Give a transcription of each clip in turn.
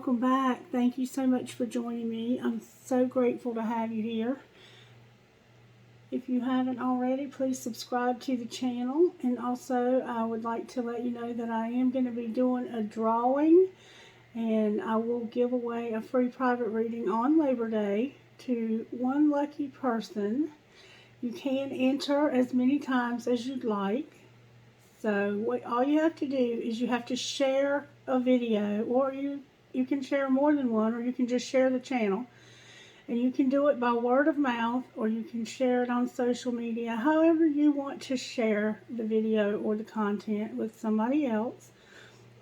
welcome back. Thank you so much for joining me. I'm so grateful to have you here. If you haven't already, please subscribe to the channel. And also, I would like to let you know that I am going to be doing a drawing, and I will give away a free private reading on Labor Day to one lucky person. You can enter as many times as you'd like. So all you have to do is you have to share a video, or you can share more than one, or you can just share the channel. And you can do it by word of mouth, or you can share it on social media, however you want to share the video or the content with somebody else.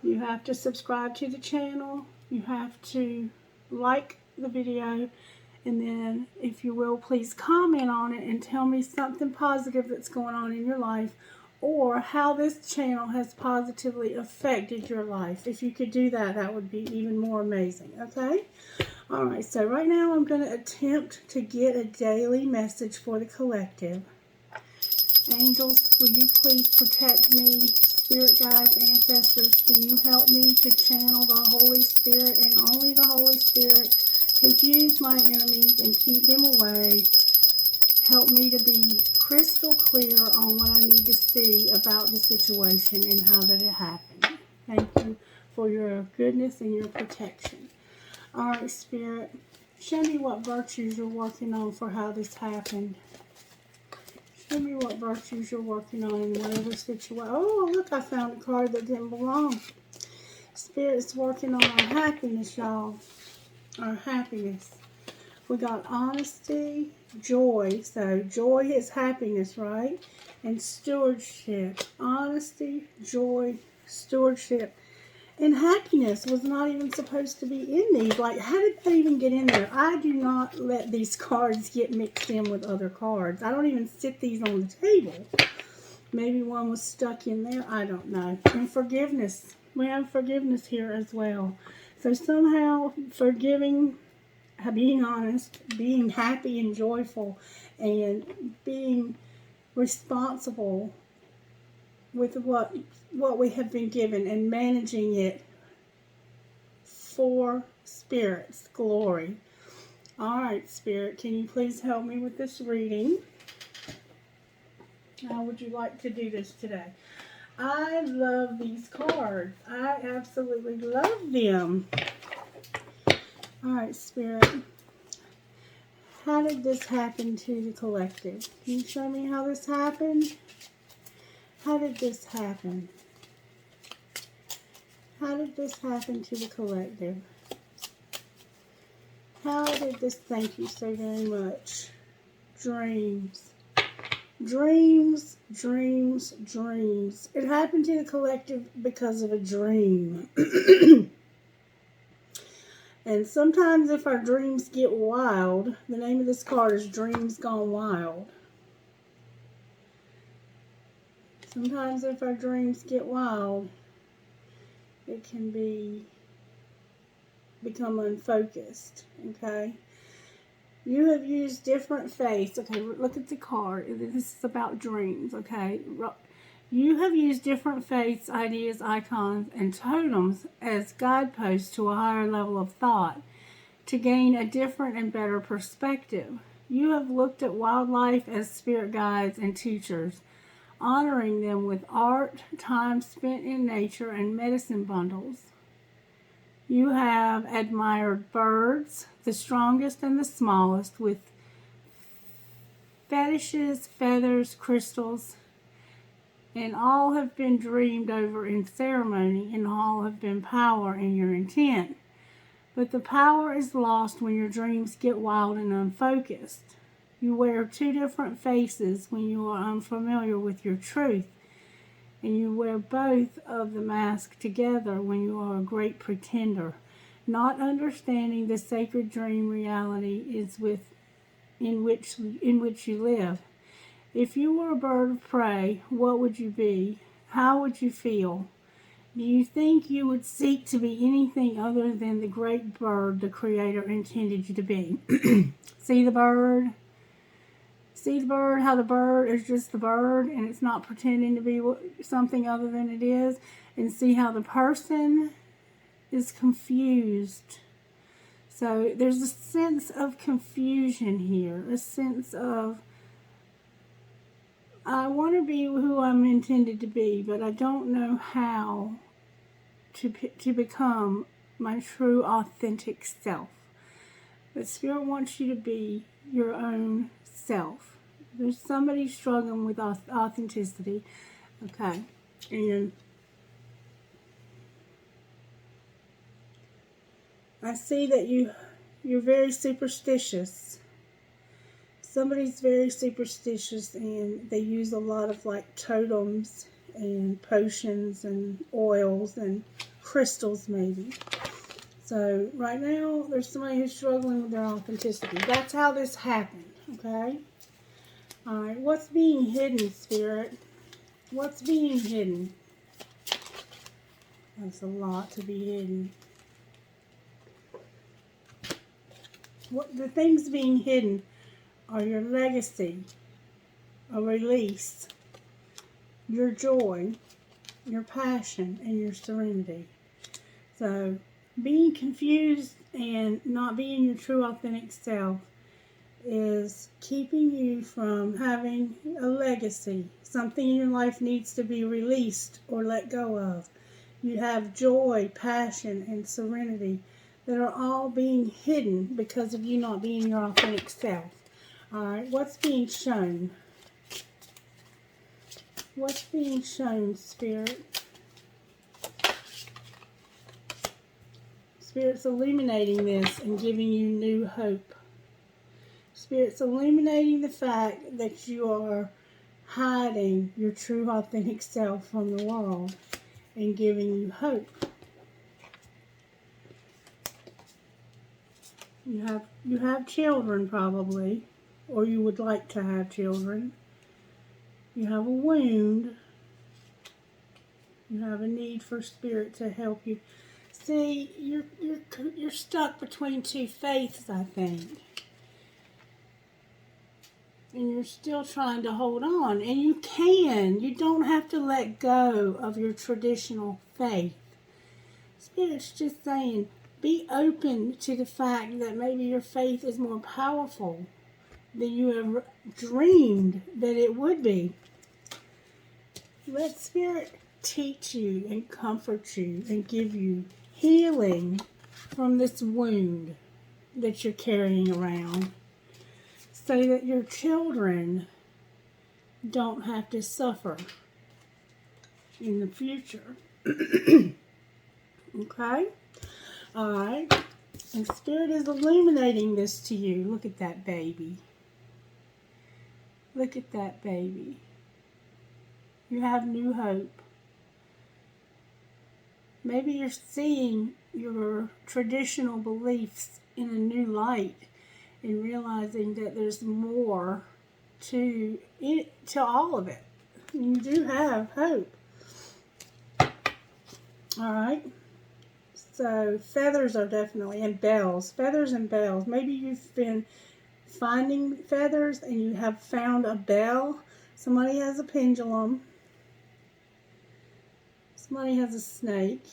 You have to subscribe to the channel, you have to like the video, and then, if you will, please comment on it and tell me something positive that's going on in your life, or how this channel has positively affected your life. If you could do that, that would be even more amazing, okay? Alright, so right now I'm going to attempt to get a daily message for the collective. Angels, will you please protect me? Spirit guides, ancestors, can you help me to channel the Holy Spirit and only the Holy Spirit? Confuse my enemies and keep them away. Help me to be crystal clear on what I need to see about the situation and how that it happened. Thank you for your goodness and your protection. Alright, Spirit, show me what virtues you're working on for how this happened. Show me what virtues you're working on in whatever situation. Oh, look, I found a card that didn't belong. Spirit's working on our happiness, y'all. Our happiness. We got honesty, joy. So joy is happiness, right? And stewardship. Honesty, joy, stewardship. And happiness was not even supposed to be in these. Like, how did that even get in there? I do not let these cards get mixed in with other cards. I don't even sit these on the table. Maybe one was stuck in there. I don't know. And forgiveness. We have forgiveness here as well. So somehow forgiving, being honest, being happy and joyful, and being responsible with what we have been given and managing it for Spirit's glory. Alright, Spirit, can you please help me with this reading? How would you like to do this today? I love these cards. I absolutely love them. Alright, Spirit. How did this happen to the collective? Can you show me how this happened? How did this happen? How did this happen to the collective? How did this, thank you so very much. Dreams. Dreams, dreams, dreams. It happened to the collective because of a dream. And sometimes if our dreams get wild, the name of this card is Dreams Gone Wild. Sometimes if our dreams get wild, it can become unfocused, okay? You have used different faiths. Okay, look at the card. This is about dreams, okay? You have used different faiths, ideas, icons, and totems as guideposts to a higher level of thought to gain a different and better perspective. You have looked at wildlife as spirit guides and teachers, honoring them with art, time spent in nature, and medicine bundles. You have admired birds, the strongest and the smallest, with fetishes, feathers, crystals, and all have been dreamed over in ceremony, and all have been power in your intent. But the power is lost when your dreams get wild and unfocused. You wear two different faces when you are unfamiliar with your truth, and you wear both of the masks together when you are a great pretender, not understanding the sacred dream reality is in which you live. If you were a bird of prey, what would you be? How would you feel? Do you think you would seek to be anything other than the great bird the Creator intended you to be? See the bird? See the bird, how the bird is just the bird and it's not pretending to be something other than it is? And see how the person is confused. So there's a sense of confusion here, a sense of, I want to be who I'm intended to be, but I don't know how to become my true, authentic self. But Spirit wants you to be your own self. There's somebody struggling with authenticity. Okay. And I see that you're very superstitious. Somebody's very superstitious, and they use a lot of like totems and potions and oils and crystals maybe. So right now there's somebody who's struggling with their authenticity. That's how this happened, okay? Alright, what's being hidden, Spirit? What's being hidden? That's a lot to be hidden. What the things being hidden are your legacy, a release, your joy, your passion, and your serenity. So being confused and not being your true authentic self is keeping you from having a legacy. Something in your life needs to be released or let go of. You have joy, passion, and serenity that are all being hidden because of you not being your authentic self. Alright, what's being shown? What's being shown, Spirit? Spirit's illuminating this and giving you new hope. Spirit's illuminating the fact that you are hiding your true authentic self from the world and giving you hope. You have children probably, or you would like to have children. You have a wound. You have a need for Spirit to help you. See, you're stuck between two faiths, I think. And you're still trying to hold on. And you can. You don't have to let go of your traditional faith. Spirit's just saying, be open to the fact that maybe your faith is more powerful than you ever dreamed that it would be. Let Spirit teach you and comfort you and give you healing from this wound that you're carrying around, so that your children don't have to suffer in the future. Okay? Alright. And Spirit is illuminating this to you. Look at that baby. Look at that baby. You have new hope. Maybe you're seeing your traditional beliefs in a new light and realizing that there's more to it, to all of it. You do have hope. Alright. So feathers are definitely, and bells. Feathers and bells. Maybe you've been finding feathers and you have found a bell. Somebody has a pendulum. Somebody has a snake.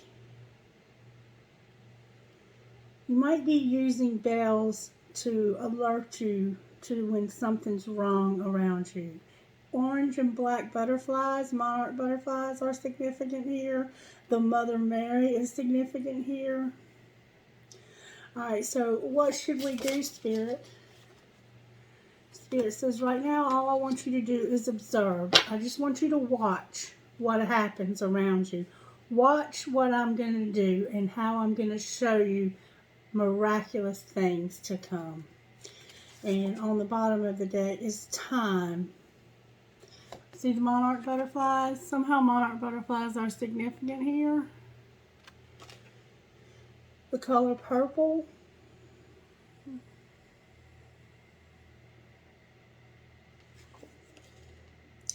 You might be using bells to alert you to when something's wrong around you. Orange and black butterflies, monarch butterflies, are significant here. The Mother Mary is significant here. Alright, so what should we do, Spirit? Spirit says, right now, all I want you to do is observe. I just want you to watch what happens around you. Watch what I'm going to do and how I'm going to show you miraculous things to come. And on the bottom of the deck is time. See the monarch butterflies? Somehow monarch butterflies are significant here. The color purple.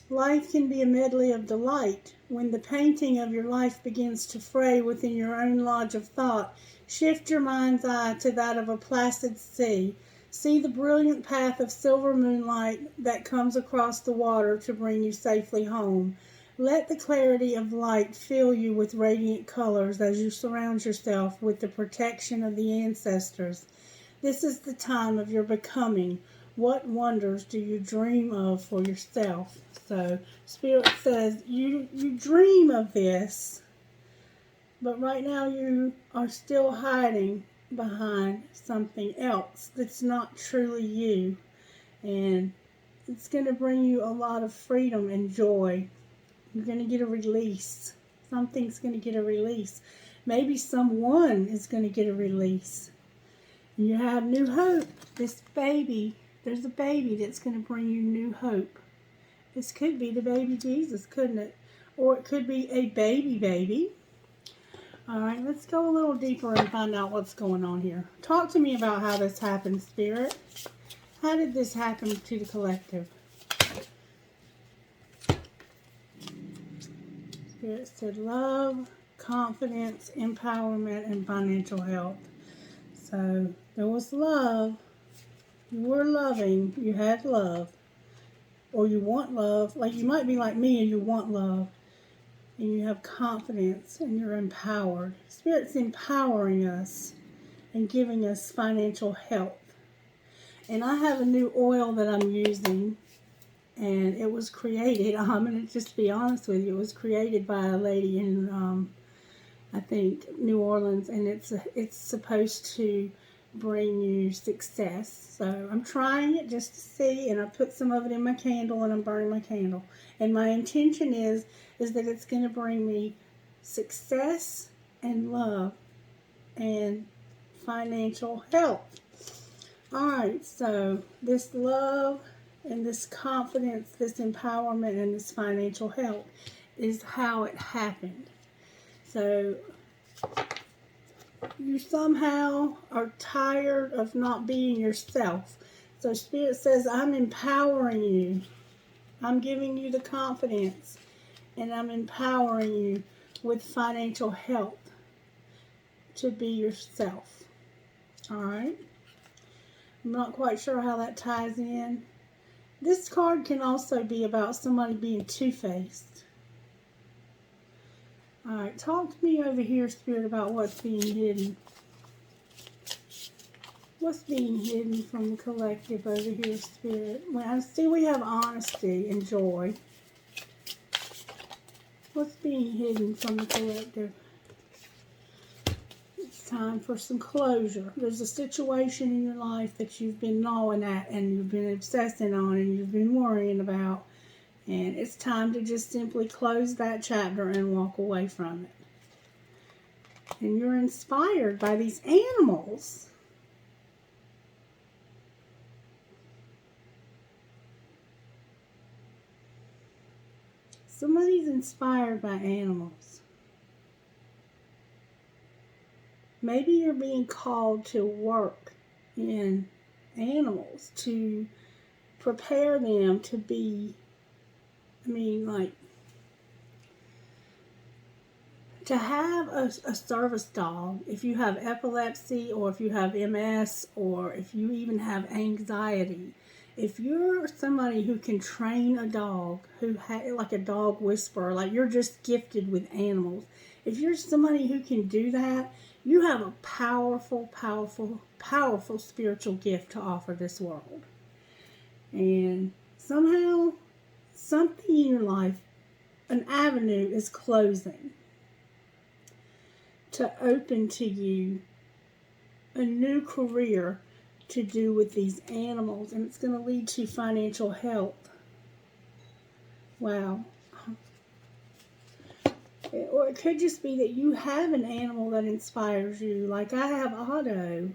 Life can be a medley of delight. When the painting of your life begins to fray within your own lodge of thought, shift your mind's eye to that of a placid sea. See the brilliant path of silver moonlight that comes across the water to bring you safely home. Let the clarity of light fill you with radiant colors as you surround yourself with the protection of the ancestors. This is the time of your becoming. What wonders do you dream of for yourself? So Spirit says you dream of this, but right now you are still hiding behind something else that's not truly you. And it's going to bring you a lot of freedom and joy. You're going to get a release. Something's going to get a release. Maybe someone is going to get a release. And you have new hope. This baby, there's a baby that's going to bring you new hope. This could be the baby Jesus, couldn't it? Or it could be a baby. All right, let's go a little deeper and find out what's going on here. Talk to me about how this happened, Spirit. How did this happen to the collective? Spirit said love, confidence, empowerment, and financial health. So there was love. You were loving. You had love. Or you want love. Like you might be like me and you want love. And you have confidence and you're empowered. Spirit's empowering us and giving us financial health. And I have a new oil that I'm using. And it was created, I'm going to just be honest with you, it was created by a lady in, I think, New Orleans. And it's supposed to bring you success. So I'm trying it just to see. And I put some of it in my candle and I'm burning my candle. And my intention is that it's going to bring me success and love and financial health. Alright, so this love and this confidence, this empowerment, and this financial health is how it happened. So you somehow are tired of not being yourself. So Spirit says, I'm empowering you. I'm giving you the confidence. And I'm empowering you with financial health to be yourself. Alright? I'm not quite sure how that ties in. This card can also be about somebody being two-faced. Alright, talk to me over here, Spirit, about what's being hidden. What's being hidden from the collective over here, Spirit? Well, I see we have honesty and joy. What's being hidden from the collective? It's time for some closure. There's a situation in your life that you've been gnawing at and you've been obsessing on and you've been worrying about. And it's time to just simply close that chapter and walk away from it. And you're inspired by these animals. Somebody's inspired by animals. Maybe you're being called to work in animals, to prepare them to be, to have a service dog. If you have epilepsy, or if you have MS, or if you even have anxiety, if you're somebody who can train a dog, like a dog whisperer, like you're just gifted with animals, if you're somebody who can do that, you have a powerful, powerful, powerful spiritual gift to offer this world. And somehow, something in your life, an avenue is closing to open to you a new career to do with these animals, and it's going to lead to financial health. Wow. Or it could just be that you have an animal that inspires you, like I have Otto.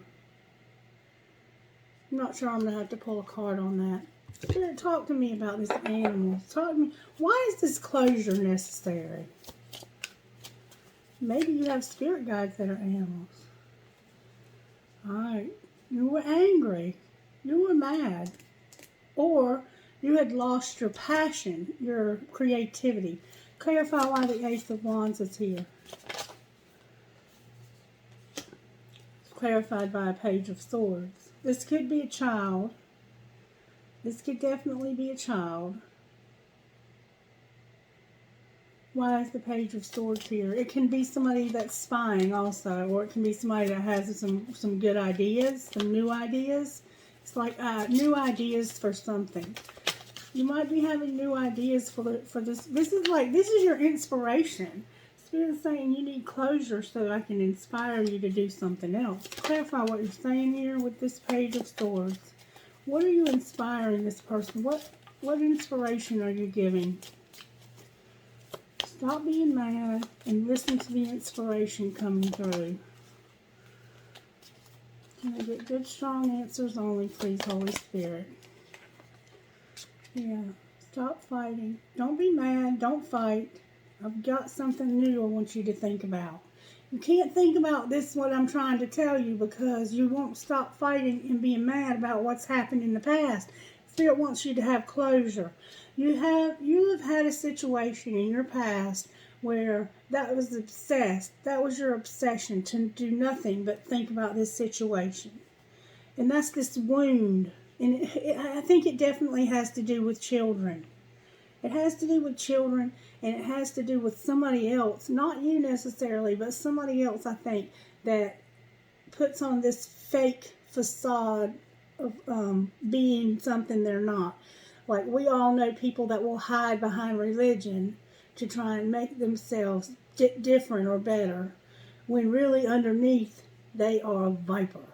I'm not sure I'm going to have to pull a card on that. Spirit, talk to me about this animal. Talk to me. Why is this closure necessary? Maybe you have spirit guides that are animals. Alright. You were angry. You were mad. Or you had lost your passion, your creativity. Clarify why the Ace of Wands is here. It's clarified by a Page of Swords. This could be a child. This could definitely be a child. Why is the Page of Swords here? It can be somebody that's spying also, or it can be somebody that has some good ideas, some new ideas. It's like new ideas for something. You might be having new ideas for this. This is your inspiration. Spirit is saying you need closure so I can inspire you to do something else. Clarify what you're saying here with this Page of Swords. What are you inspiring this person? What inspiration are you giving? Stop being mad and listen to the inspiration coming through. Can I get good, strong answers only, please, Holy Spirit? Yeah. Stop fighting. Don't be mad. Don't fight. I've got something new I want you to think about. You can't think about this, what I'm trying to tell you, because you won't stop fighting and being mad about what's happened in the past. Spirit wants you to have closure. You have had a situation in your past where that was obsessed. That was your obsession, to do nothing but think about this situation. And that's this wound. And I think it definitely has to do with children. It has to do with children, and it has to do with somebody else, not you necessarily, but somebody else, I think, that puts on this fake facade of being something they're not. Like, we all know people that will hide behind religion to try and make themselves different or better, when really underneath they are a viper,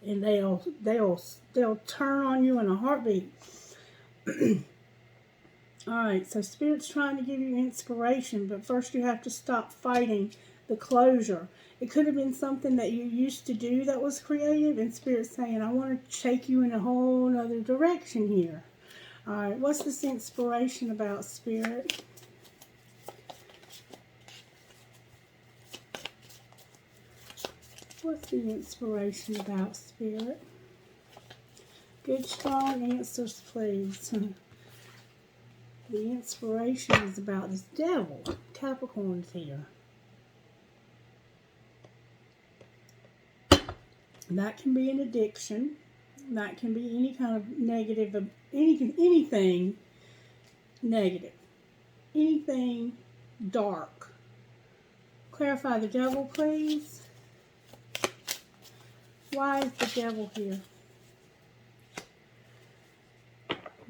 and they'll turn on you in a heartbeat. Alright, so Spirit's trying to give you inspiration, but first you have to stop fighting the closure. It could have been something that you used to do that was creative, and Spirit's saying, I want to take you in a whole other direction here. Alright, what's this inspiration about, Spirit? What's the inspiration about, Spirit? Good, strong answers, please. The inspiration is about this devil. Capricorn's here. That can be an addiction. That can be any kind of negative, anything negative. Anything dark. Clarify the devil, please. Why is the devil here?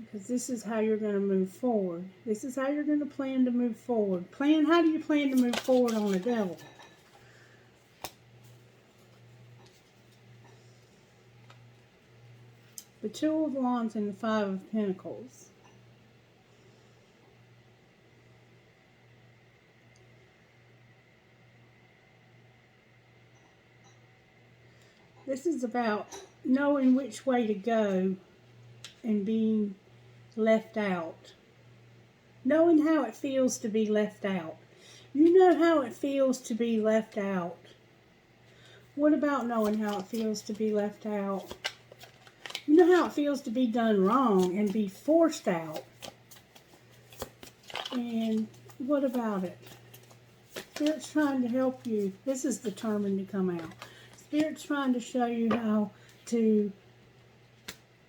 Because this is how you're going to move forward. This is how you're going to plan to move forward. How do you plan to move forward on the devil? The Two of Wands and the Five of Pentacles. This is about knowing which way to go and being left out. Knowing how it feels to be left out. You know how it feels to be left out. What about knowing how it feels to be left out? You know how it feels to be done wrong and be forced out. And what about it? Spirit's trying to help you. This is determined to come out. Spirit's trying to show you how to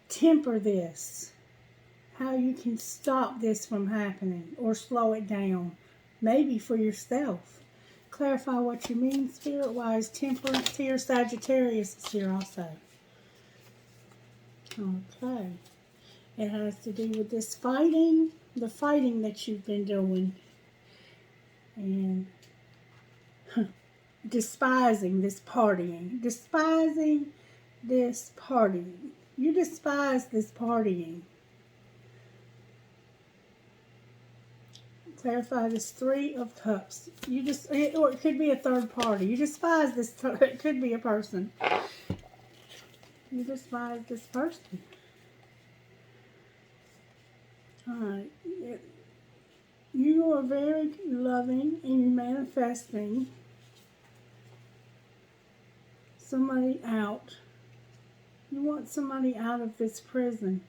temper this. How you can stop this from happening or slow it down. Maybe for yourself. Clarify what you mean, Spirit. Why is Temperance here? Sagittarius is here also. Okay. It has to do with this fighting. The fighting that you've been doing. And despising this partying. Despising this partying. You despise this partying. Clarify this Three of Cups. Or it could be a third party. You despise this. It could be a person. You despise this person. Alright. You are very loving and you're manifesting somebody out. You want somebody out of this prison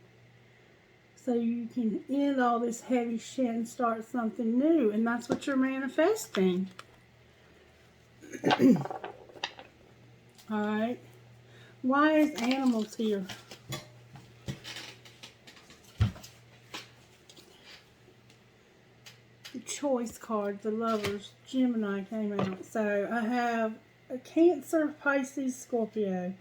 so you can end all this heavy shit and start something new. And that's what you're manifesting. Alright. Why is animals here? The choice card, the Lovers, Gemini came out. So I have a Cancer, Pisces, Scorpio.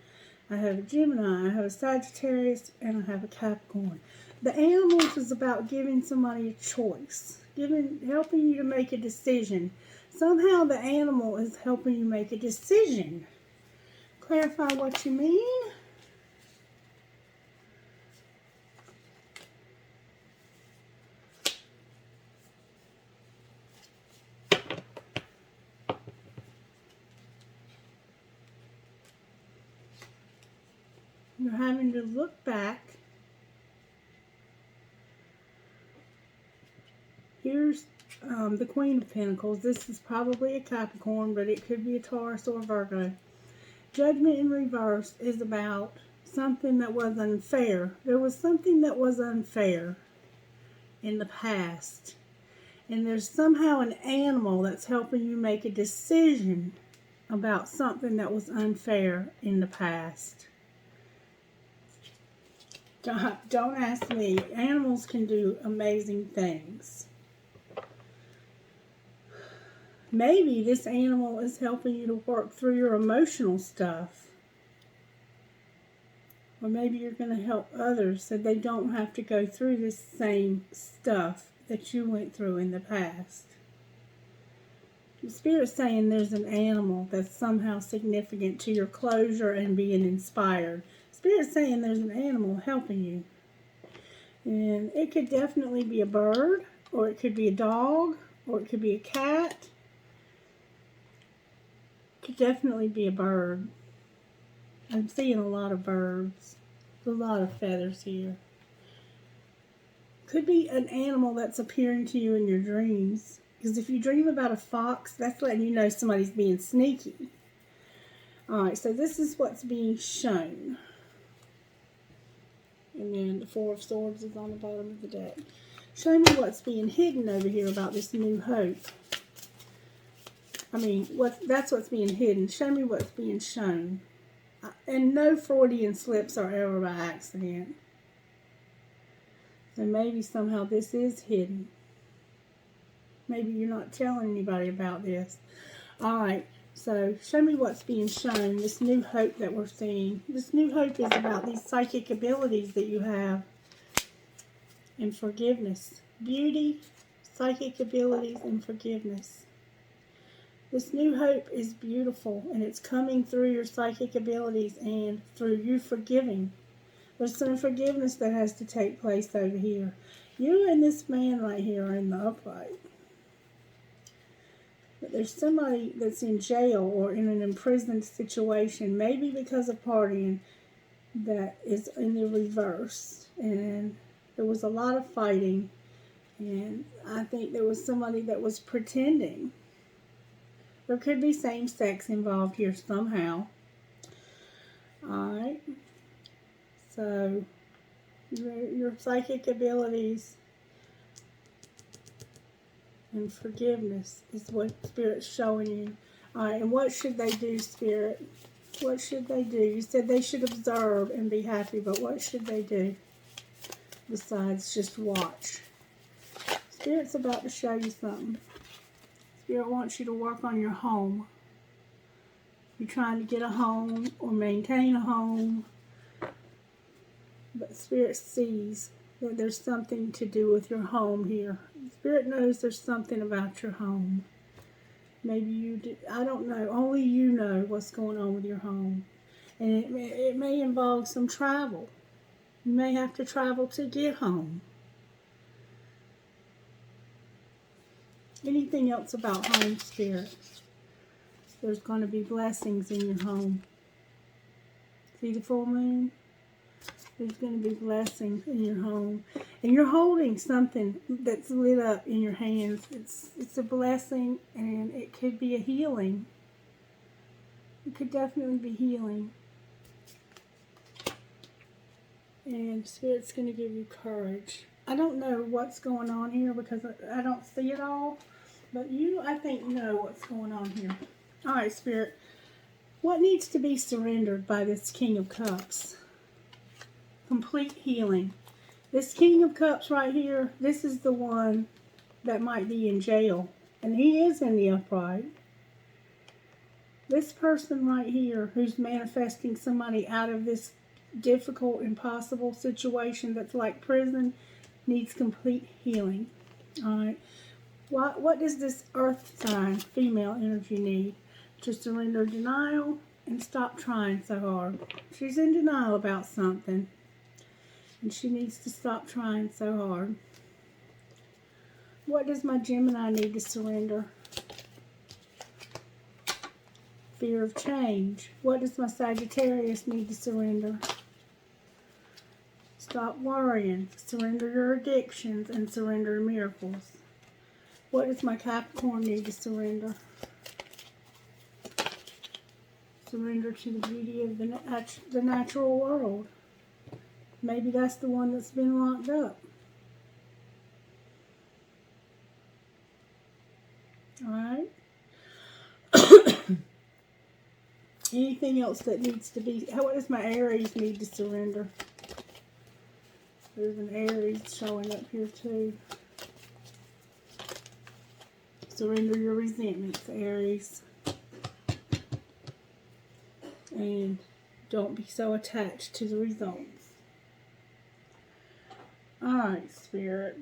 I have a Gemini, I have a Sagittarius, and I have a Capricorn. The Animals is about giving somebody a choice, helping you to make a decision. Somehow the Animal is helping you make a decision. Clarify what you mean. You're having to look back. Here's the Queen of Pentacles. This is probably a Capricorn, but it could be a Taurus or a Virgo. Judgment in reverse is about something that was unfair. There was something that was unfair in the past. And there's somehow an animal that's helping you make a decision about something that was unfair in the past. Don't ask me. Animals can do amazing things. Maybe this animal is helping you to work through your emotional stuff. Or maybe you're going to help others so they don't have to go through this same stuff that you went through in the past. The Spirit's saying there's an animal that's somehow significant to your closure and being inspired. Spirit's saying there's an animal helping you. And it could definitely be a bird, or it could be a dog, or it could be a cat. It could definitely be a bird. I'm seeing a lot of birds. A lot of feathers here. Could be an animal that's appearing to you in your dreams. Because if you dream about a fox, that's letting you know somebody's being sneaky. Alright, so this is what's being shown. And then the Four of Swords is on the bottom of the deck. Show me what's being hidden over here about this new hope. I mean, that's what's being hidden. Show me what's being shown. And no Freudian slips are ever by accident. So maybe somehow this is hidden. Maybe you're not telling anybody about this. Alright. So, show me what's being shown, this new hope that we're seeing. This new hope is about these psychic abilities that you have. And forgiveness. Beauty, psychic abilities, and forgiveness. This new hope is beautiful, and it's coming through your psychic abilities and through you forgiving. There's some forgiveness that has to take place over here. You and this man right here are in the upright. But there's somebody that's in jail or in an imprisoned situation, maybe because of partying, that is in the reverse. And there was a lot of fighting. And I think there was somebody that was pretending. There could be same sex involved here somehow. Alright. So, your psychic abilities and forgiveness is what Spirit's showing you. Alright, and what should they do, Spirit? What should they do? You said they should observe and be happy, but what should they do besides just watch? Spirit's about to show you something. Spirit wants you to work on your home. You're trying to get a home or maintain a home, but Spirit sees that there's something to do with your home here. Spirit knows there's something about your home. Maybe you do, I don't know. Only you know what's going on with your home. And it may involve some travel. You may have to travel to get home. Anything else about home, Spirit? There's going to be blessings in your home. See the full moon? There's going to be blessings in your home. And you're holding something that's lit up in your hands. It's a blessing, and it could be a healing. It could definitely be healing. And Spirit's going to give you courage. I don't know what's going on here because I don't see it all. But you, I think, know what's going on here. Alright, Spirit. What needs to be surrendered by this King of Cups? Complete healing. This King of Cups right here, this is the one that might be in jail. And he is in the upright. This person right here who's manifesting somebody out of this difficult, impossible situation that's like prison needs complete healing. Alright. What does this earth sign, female energy, need? To surrender denial and stop trying so hard. She's in denial about something. And she needs to stop trying so hard. What does my Gemini need to surrender? Fear of change. What does my Sagittarius need to surrender? Stop worrying. Surrender your addictions and surrender miracles. What does my Capricorn need to surrender? Surrender to the beauty of the natural world. Maybe that's the one that's been locked up. Alright. Anything else that needs to be... What does my Aries need to surrender? There's an Aries showing up here too. Surrender your resentments, Aries. And don't be so attached to the results. Alright, Spirit.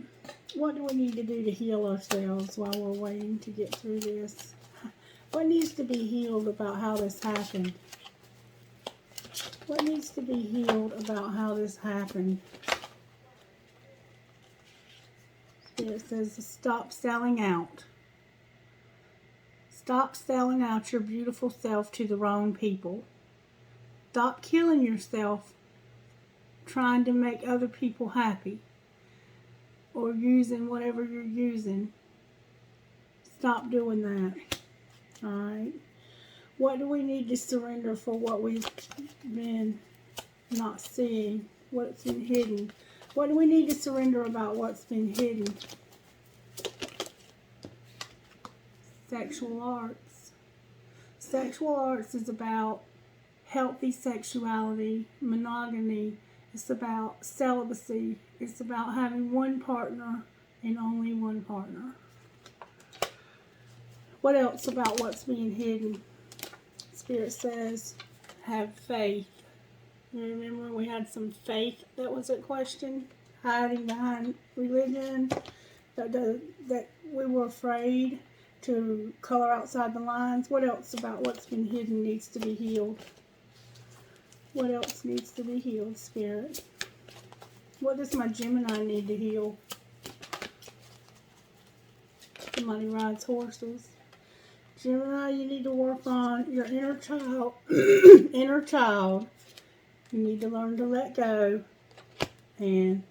What do we need to do to heal ourselves while we're waiting to get through this? What needs to be healed about how this happened? What needs to be healed about how this happened? Spirit says, stop selling out. Stop selling out your beautiful self to the wrong people. Stop killing yourself trying to make other people happy. Or using whatever you're using. Stop doing that. Alright. What do we need to surrender for what we've been not seeing? What's been hidden? What do we need to surrender about what's been hidden? Sexual arts. Sexual arts is about healthy sexuality, monogamy. It's about celibacy. It's about having one partner and only one partner. What else about what's being hidden? Spirit says, have faith. You remember we had some faith that was at question, hiding behind religion, that we were afraid to color outside the lines. What else about what's been hidden needs to be healed? What else needs to be healed, Spirit? What does my Gemini need to heal? Somebody rides horses. Gemini, you need to work on your inner child. Inner child. You need to learn to let go. And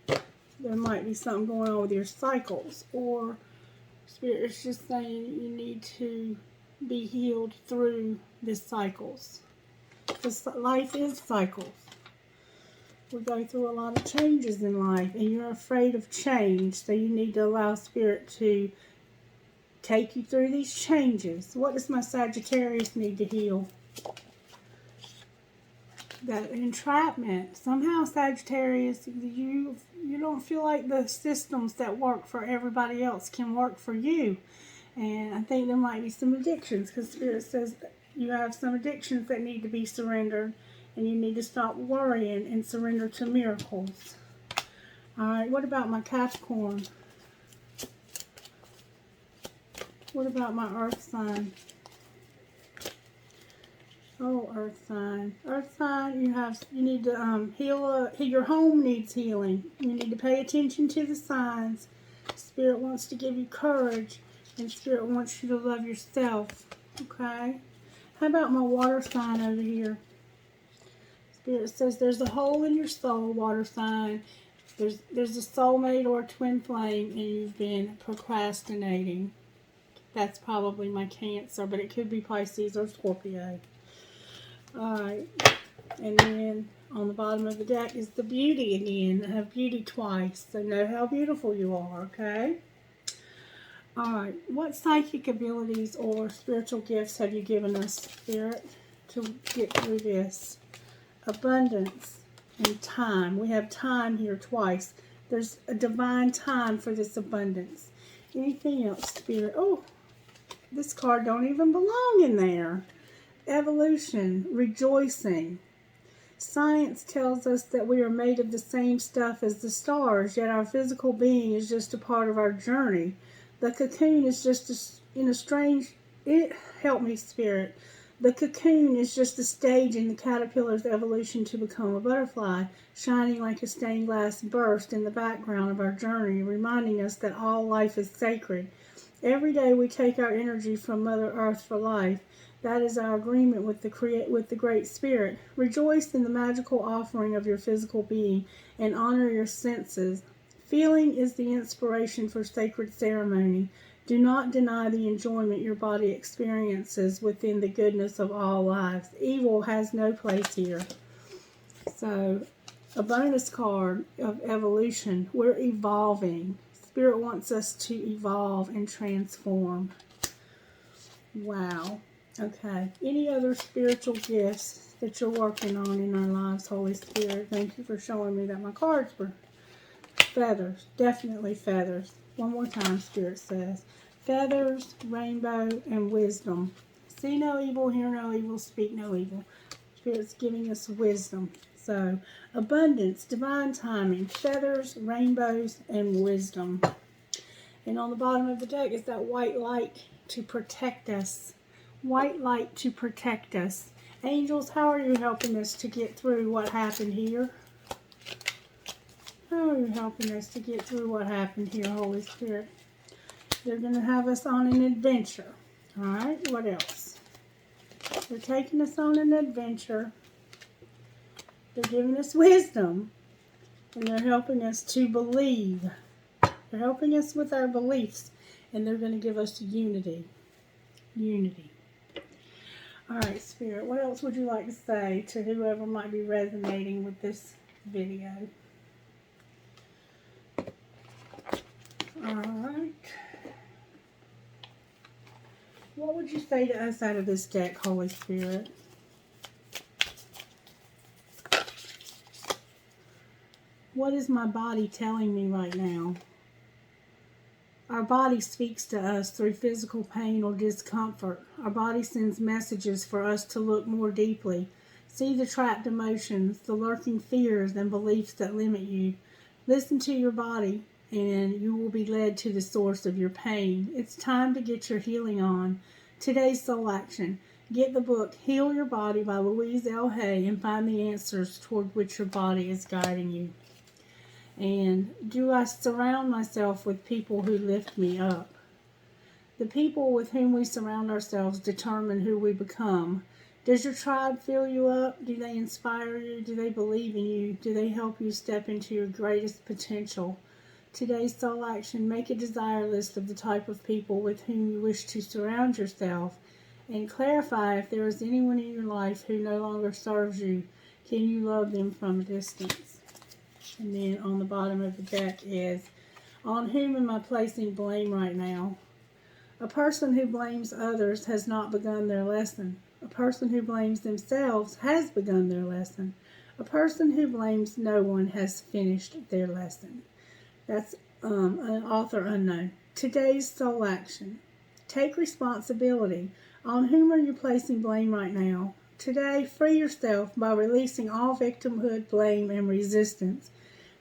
there might be something going on with your cycles. Or Spirit is just saying you need to be healed through the cycles. Because life is cycles. We go through a lot of changes in life. And you're afraid of change. So you need to allow Spirit to take you through these changes. What does my Sagittarius need to heal? That entrapment. Somehow, Sagittarius, you don't feel like the systems that work for everybody else can work for you. And I think there might be some addictions, because Spirit says that you have some addictions that need to be surrendered, and you need to stop worrying and surrender to miracles. Alright, what about my Capricorn? What about my earth sign? Oh, earth sign. Earth sign, you need to heal. Your home needs healing. You need to pay attention to the signs. Spirit wants to give you courage, and Spirit wants you to love yourself. Okay? How about my water sign over here? Spirit says there's a hole in your soul, water sign. There's a soulmate or a twin flame, and you've been procrastinating. That's probably my Cancer, but it could be Pisces or Scorpio. Alright, and then on the bottom of the deck is the beauty again. I have beauty twice, so know how beautiful you are, okay? Alright, what psychic abilities or spiritual gifts have you given us, Spirit, to get through this? Abundance and time. We have time here twice. There's a divine time for this abundance. Anything else, Spirit? Oh, this card don't even belong in there. Evolution, rejoicing. Science tells us that we are made of the same stuff as the stars, yet our physical being is just a part of our journey. The cocoon is just help me, Spirit. The cocoon is just a stage in the caterpillar's evolution to become a butterfly, shining like a stained glass burst in the background of our journey, reminding us that all life is sacred. Every day we take our energy from Mother Earth for life. That is our agreement with the Great Spirit. Rejoice in the magical offering of your physical being and honor your senses. Feeling is the inspiration for sacred ceremony. Do not deny the enjoyment your body experiences within the goodness of all lives. Evil has no place here. So, a bonus card of evolution. We're evolving. Spirit wants us to evolve and transform. Wow. Okay. Any other spiritual gifts that you're working on in our lives, Holy Spirit? Thank you for showing me that my cards were feathers. Definitely feathers. One more time, Spirit says. Feathers, rainbow, and wisdom. See no evil, hear no evil, speak no evil. Spirit's giving us wisdom. So, abundance, divine timing, feathers, rainbows, and wisdom. And on the bottom of the deck is that white light to protect us. White light to protect us. Angels, how are you helping us to get through what happened here? How are you helping us to get through what happened here, Holy Spirit? They're going to have us on an adventure. Alright, what else? They're taking us on an adventure. They're giving us wisdom. And they're helping us to believe. They're helping us with our beliefs. And they're going to give us unity. Unity. Alright, Spirit, what else would you like to say to whoever might be resonating with this video? Alright. What would you say to us out of this deck, Holy Spirit? What is my body telling me right now? Our body speaks to us through physical pain or discomfort. Our body sends messages for us to look more deeply. See the trapped emotions, the lurking fears and beliefs that limit you. Listen to your body and you will be led to the source of your pain. It's time to get your healing on. Today's soul action. Get the book Heal Your Body by Louise L. Hay and find the answers toward which your body is guiding you. And do I surround myself with people who lift me up? The people with whom we surround ourselves determine who we become. Does your tribe fill you up? Do they inspire you? Do they believe in you? Do they help you step into your greatest potential? Today's soul action. Make a desire list of the type of people with whom you wish to surround yourself and clarify if there is anyone in your life who no longer serves you. Can you love them from a distance? And then on the bottom of the deck is, on whom am I placing blame right now? A person who blames others has not begun their lesson. A person who blames themselves has begun their lesson. A person who blames no one has finished their lesson. That's an author unknown. Today's soul action. Take responsibility. On whom are you placing blame right now? Today, free yourself by releasing all victimhood, blame, and resistance.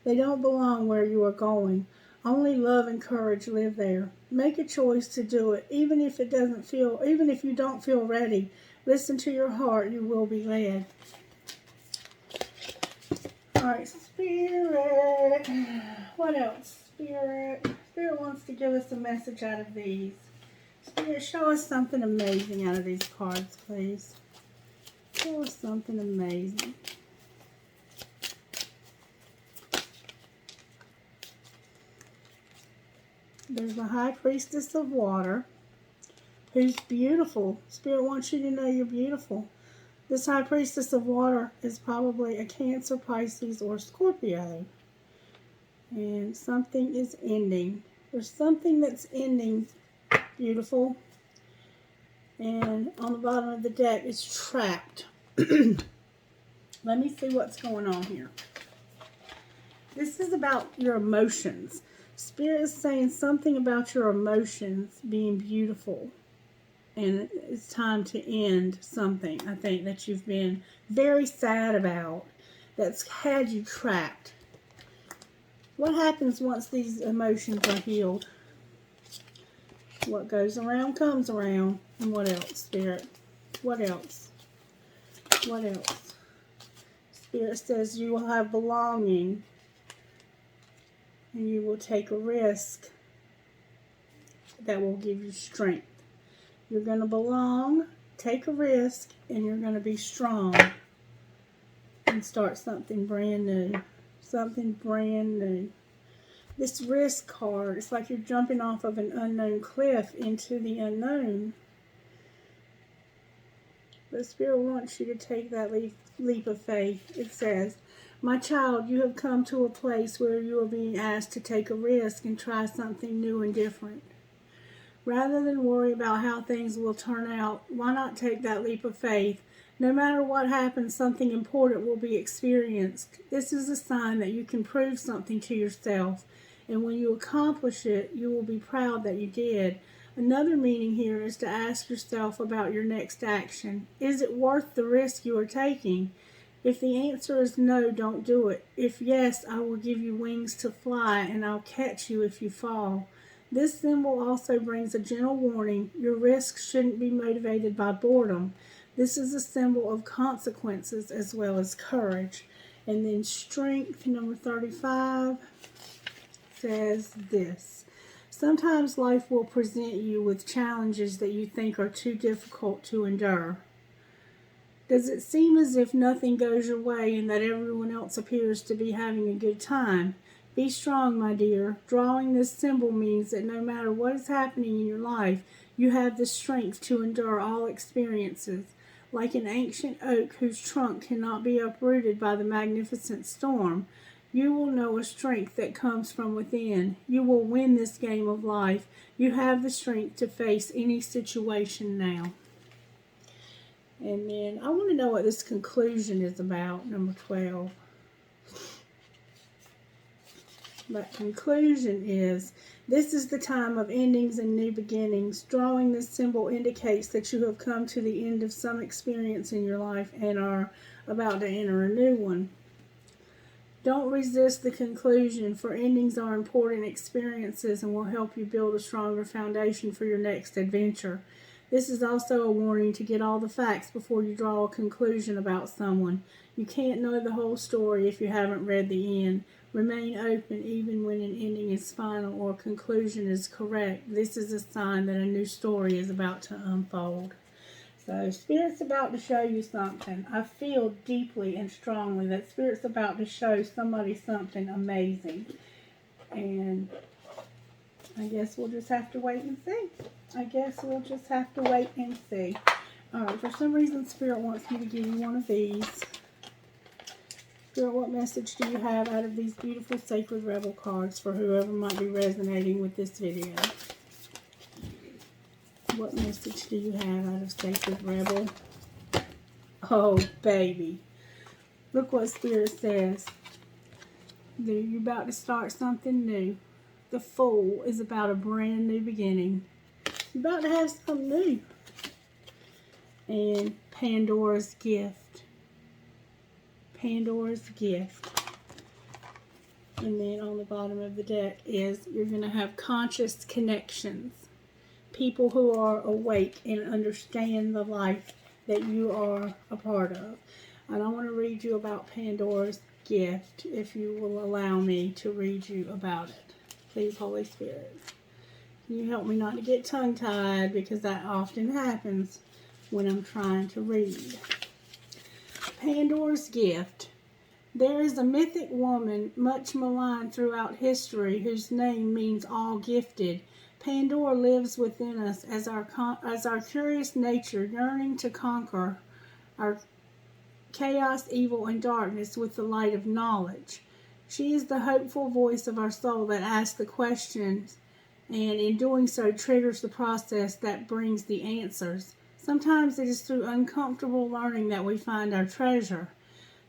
They don't belong where you are going. Only love and courage live there. Make a choice to do it, even if you don't feel ready. Listen to your heart, you will be led. Alright, Spirit. What else? Spirit wants to give us a message out of these. Spirit, show us something amazing out of these cards, please. Show us something amazing. There's a high priestess of water who's beautiful. Spirit wants you to know you're beautiful. This high priestess of water is probably a Cancer, Pisces, or Scorpio. And something is ending. There's something that's ending. Beautiful. And on the bottom of the deck is trapped. Let me see what's going on here. This is about your emotions. Spirit is saying something about your emotions being beautiful. And it's time to end something, I think, that you've been very sad about, that's had you trapped. What happens once these emotions are healed? What goes around comes around. And what else, Spirit? What else? What else? Spirit says you will have belonging and you will take a risk that will give you strength. You're going to belong, take a risk, and you're going to be strong and start something brand new. Something brand new. This risk card, it's like you're jumping off of an unknown cliff into the unknown. But Spirit wants you to take that leap of faith. It says, my child, you have come to a place where you are being asked to take a risk and try something new and different. Rather than worry about how things will turn out, why not take that leap of faith? No matter what happens, something important will be experienced. This is a sign that you can prove something to yourself, and when you accomplish it, you will be proud that you did. Another meaning here is to ask yourself about your next action. Is it worth the risk you are taking? If the answer is no, don't do it. If yes, I will give you wings to fly, and I'll catch you if you fall. This symbol also brings a gentle warning. Your risks shouldn't be motivated by boredom. This is a symbol of consequences as well as courage. And then strength, number 35, says this. Sometimes life will present you with challenges that you think are too difficult to endure. Does it seem as if nothing goes your way and that everyone else appears to be having a good time? Be strong, my dear. Drawing this symbol means that no matter what is happening in your life, you have the strength to endure all experiences. Like an ancient oak whose trunk cannot be uprooted by the magnificent storm, you will know a strength that comes from within. You will win this game of life. You have the strength to face any situation now. And then I want to know what this conclusion is about, number 12. But conclusion is, this is the time of endings and new beginnings. Drawing this symbol indicates that you have come to the end of some experience in your life and are about to enter a new one. Don't resist the conclusion, for endings are important experiences and will help you build a stronger foundation for your next adventure. This is also a warning to get all the facts before you draw a conclusion about someone. You can't know the whole story if you haven't read the end. Remain open even when an ending is final or conclusion is correct. This is a sign that a new story is about to unfold. So Spirit's about to show you something. I feel deeply and strongly that Spirit's about to show somebody something amazing. And I guess we'll just have to wait and see. Alright, for some reason Spirit wants me to give you one of these. Spirit, what message do you have out of these beautiful Sacred Rebel cards for whoever might be resonating with this video? What message do you have out of Sacred Rebel? Oh, baby. Look what Spirit says. You're about to start something new. The Fool is about a brand new beginning. You're about to have something new. And Pandora's Gift. Pandora's Gift. And then on the bottom of the deck is you're going to have conscious connections. People who are awake and understand the life that you are a part of. And I want to read you about Pandora's Gift, if you will allow me to read you about it. Please, Holy Spirit. Can you help me not to get tongue-tied, because that often happens when I'm trying to read. Pandora's Gift. There is a mythic woman, much maligned throughout history, whose name means all gifted. Pandora lives within us as our curious nature, yearning to conquer our chaos, evil, and darkness with the light of knowledge. She is the hopeful voice of our soul that asks the questions, and in doing so triggers the process that brings the answers. Sometimes it is through uncomfortable learning that we find our treasure.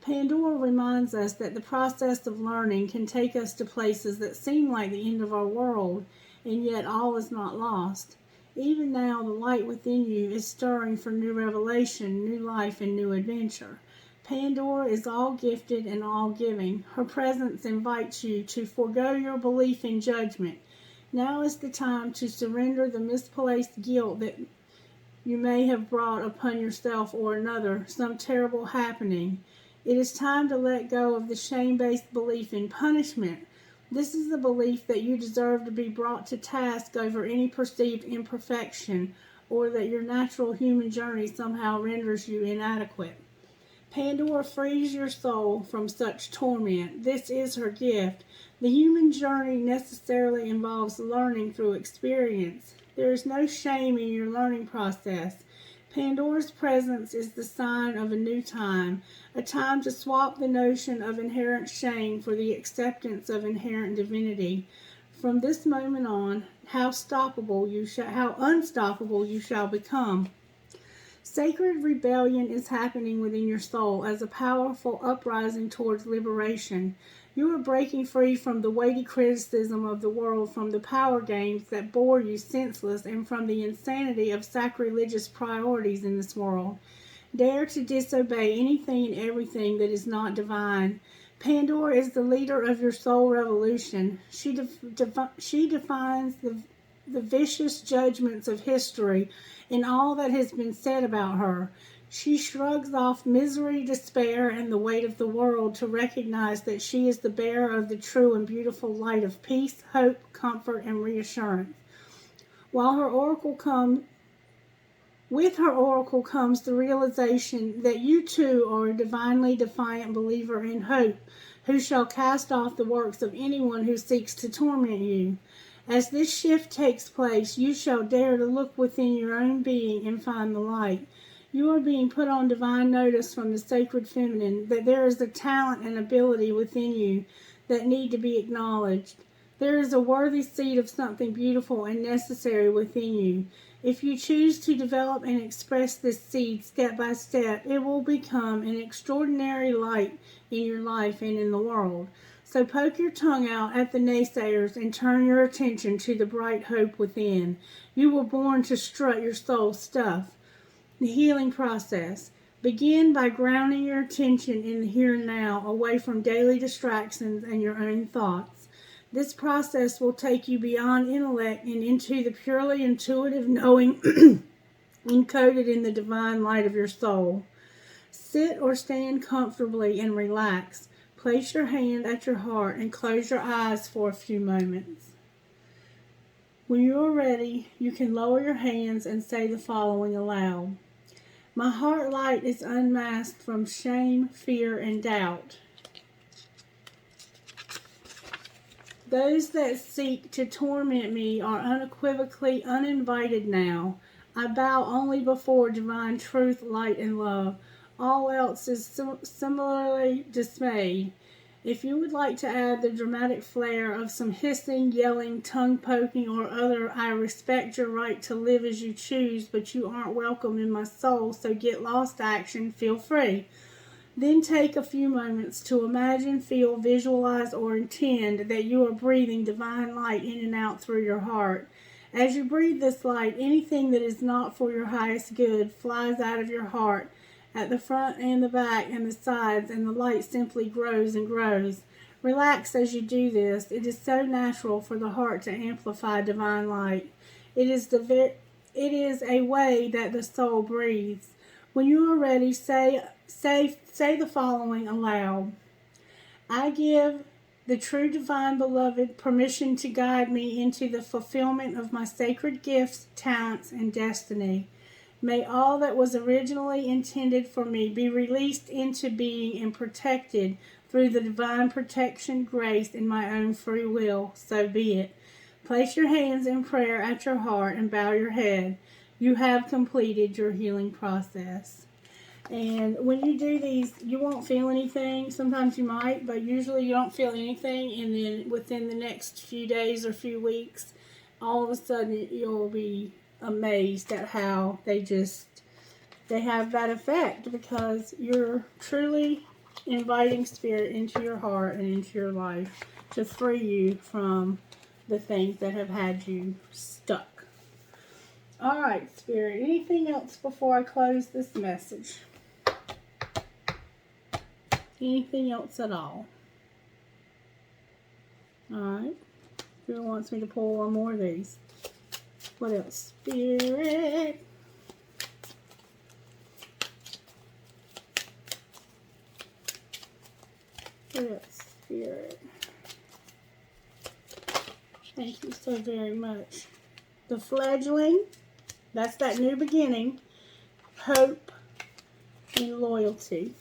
Pandora reminds us that the process of learning can take us to places that seem like the end of our world, and yet all is not lost. Even now, the light within you is stirring for new revelation, new life, and new adventure. Pandora is all gifted and all giving. Her presence invites you to forego your belief in judgment. Now is the time to surrender the misplaced guilt that you may have brought upon yourself or another, some terrible happening. It is time to let go of the shame-based belief in punishment. This is the belief that you deserve to be brought to task over any perceived imperfection, or that your natural human journey somehow renders you inadequate. Pandora frees your soul from such torment. This is her gift. The human journey necessarily involves learning through experience. There is no shame in your learning process. Pandora's presence is the sign of a new time, a time to swap the notion of inherent shame for the acceptance of inherent divinity. From this moment on, how unstoppable you shall become. Sacred rebellion is happening within your soul as a powerful uprising towards liberation. You are breaking free from the weighty criticism of the world, from the power games that bore you senseless, and from the insanity of sacrilegious priorities in this world. Dare to disobey anything and everything that is not divine. Pandora is the leader of your soul revolution. She defines the vicious judgments of history and all that has been said about her. She shrugs off misery, despair, and the weight of the world to recognize that she is the bearer of the true and beautiful light of peace, hope, comfort, and reassurance. With her oracle comes the realization that you too are a divinely defiant believer in hope, who shall cast off the works of anyone who seeks to torment you. As this shift takes place, you shall dare to look within your own being and find the light. You are being put on divine notice from the sacred feminine that there is a talent and ability within you that need to be acknowledged. There is a worthy seed of something beautiful and necessary within you. If you choose to develop and express this seed step by step, it will become an extraordinary light in your life and in the world. So poke your tongue out at the naysayers and turn your attention to the bright hope within. You were born to strut your soul stuff. The healing process. Begin by grounding your attention in the here and now, away from daily distractions and your own thoughts. This process will take you beyond intellect and into the purely intuitive knowing encoded in the divine light of your soul. Sit or stand comfortably and relax. Place your hand at your heart and close your eyes for a few moments. When you are ready, you can lower your hands and say the following aloud. My heart light is unmasked from shame, fear, and doubt. Those that seek to torment me are unequivocally uninvited now. I bow only before divine truth, light, and love. All else is similarly dismayed. If you would like to add the dramatic flair of some hissing, yelling, tongue-poking, or other, I respect your right to live as you choose, but you aren't welcome in my soul, so get lost action, feel free. Then take a few moments to imagine, feel, visualize, or intend that you are breathing divine light in and out through your heart. As you breathe this light, anything that is not for your highest good flies out of your heart, at the front and the back and the sides, and the light simply grows and grows. Relax as you do this. It is so natural for the heart to amplify divine light. It is a way that the soul breathes. When you are ready, say the following aloud. I give the true divine beloved permission to guide me into the fulfillment of my sacred gifts, talents, and destiny. May all that was originally intended for me be released into being and protected through the divine protection, grace, and my own free will. So be it. Place your hands in prayer at your heart and bow your head. You have completed your healing process. And when you do these, you won't feel anything. Sometimes you might, but usually you don't feel anything. And then within the next few days or few weeks, all of a sudden you'll be amazed at how they have that effect, because you're truly inviting Spirit into your heart and into your life to free you from the things that have had you stuck. All right, Spirit, anything else before I close this message? Anything else at all? All right. Spirit wants me to pull one more of these. What else? Spirit. What else? Spirit. Thank you so very much. The fledgling, that's that new beginning. Hope and loyalty.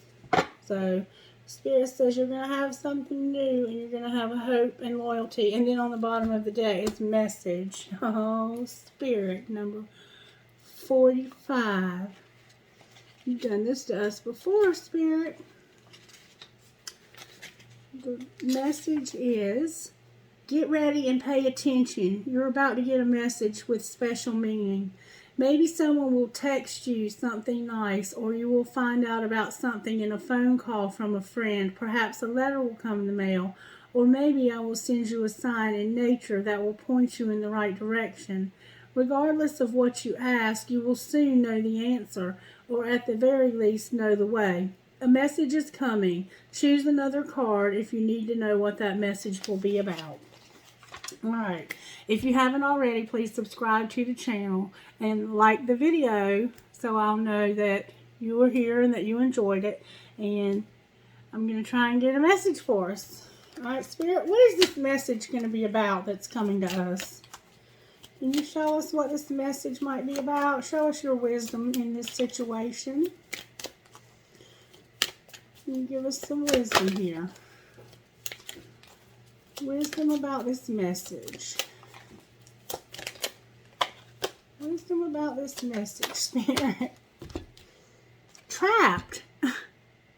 So, Spirit says you're going to have something new and you're going to have a hope and loyalty. And then on the bottom of the day, it's message. Oh, Spirit, number 45. You've done this to us before, Spirit. The message is, get ready and pay attention. You're about to get a message with special meaning. Maybe someone will text you something nice, or you will find out about something in a phone call from a friend. Perhaps a letter will come in the mail, or maybe I will send you a sign in nature that will point you in the right direction. Regardless of what you ask, you will soon know the answer, or at the very least know the way. A message is coming. Choose another card if you need to know what that message will be about. Alright, if you haven't already, please subscribe to the channel and like the video so I'll know that you were here and that you enjoyed it. And I'm going to try and get a message for us. Alright, Spirit, what is this message going to be about that's coming to us? Can you show us what this message might be about? Show us your wisdom in this situation. Can you give us some wisdom here? Wisdom about this message. Wisdom about this message, Spirit. Trapped.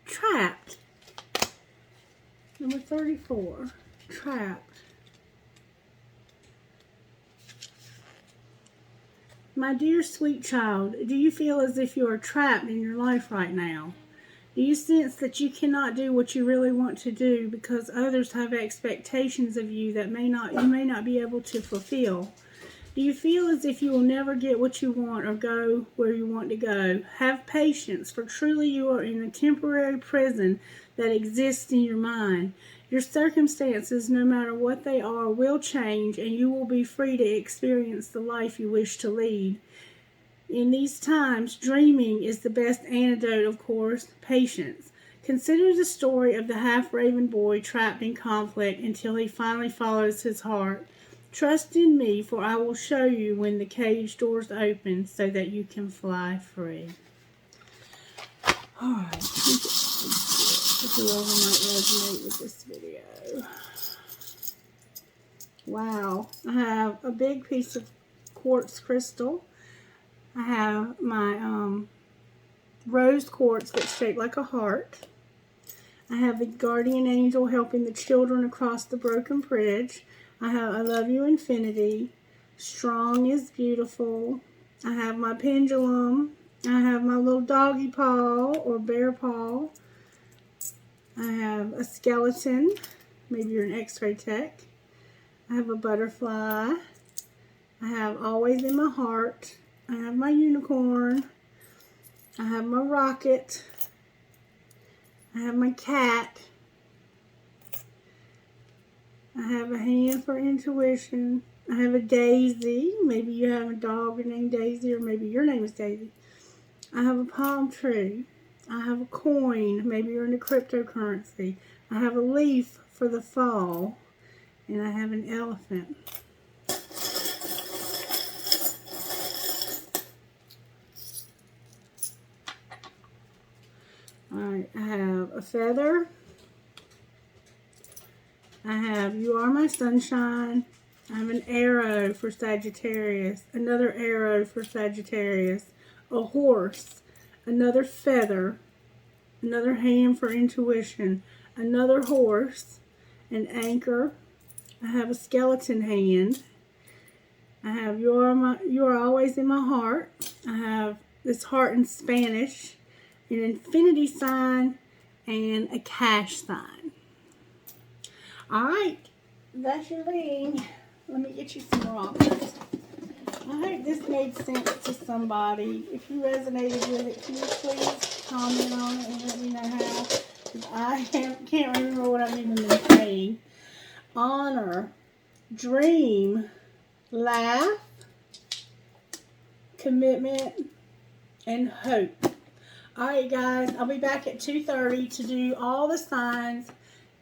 Trapped. Number 34. Trapped. My dear sweet child, do you feel as if you are trapped in your life right now? Do you sense that you cannot do what you really want to do because others have expectations of you that you may not be able to fulfill? Do you feel as if you will never get what you want or go where you want to go? Have patience, for truly you are in a temporary prison that exists in your mind. Your circumstances, no matter what they are, will change, and you will be free to experience the life you wish to lead. In these times, dreaming is the best antidote, of course. Patience. Consider the story of the half-raven boy trapped in conflict until he finally follows his heart. Trust in me, for I will show you when the cage doors open so that you can fly free. Alright, whoever might resonate with this video. Wow, I have a big piece of quartz crystal. I have my rose quartz that's shaped like a heart. I have the guardian angel helping the children across the broken bridge. I have I love you infinity. Strong is beautiful. I have my pendulum. I have my little doggy paw or bear paw. I have a skeleton. Maybe you're an x-ray tech. I have a butterfly. I have always in my heart. I have my unicorn. I have my rocket. I have my cat. I have a hand for intuition. I have a daisy. Maybe you have a dog named Daisy, or maybe your name is Daisy. I have a palm tree. I have a coin. Maybe you're into cryptocurrency. I have a leaf for the fall. And I have an elephant. Alright, I have a feather. I have You Are My Sunshine. I have an arrow for Sagittarius. Another arrow for Sagittarius. A horse. Another feather. Another hand for intuition. Another horse. An anchor. I have a skeleton hand. I have You Are Always in My Heart. I have this heart in Spanish. An infinity sign, and a cash sign. All right, that's your reading. Let me get you some rocks. I hope this made sense to somebody. If you resonated with it, can you please comment on it and let me know how? 'Cause I can't remember what I've even been saying. Honor, dream, laugh, commitment, and hope. Alright guys, I'll be back at 2:30 to do all the signs,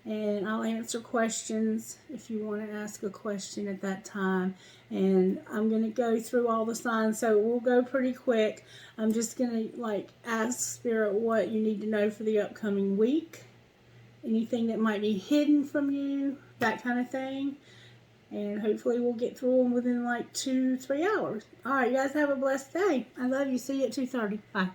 and I'll answer questions if you want to ask a question at that time. And I'm going to go through all the signs, so we'll go pretty quick. I'm just going to ask Spirit what you need to know for the upcoming week. Anything that might be hidden from you, that kind of thing. And hopefully we'll get through them within 2-3 hours. Alright, you guys have a blessed day. I love you. See you at 2:30. Bye.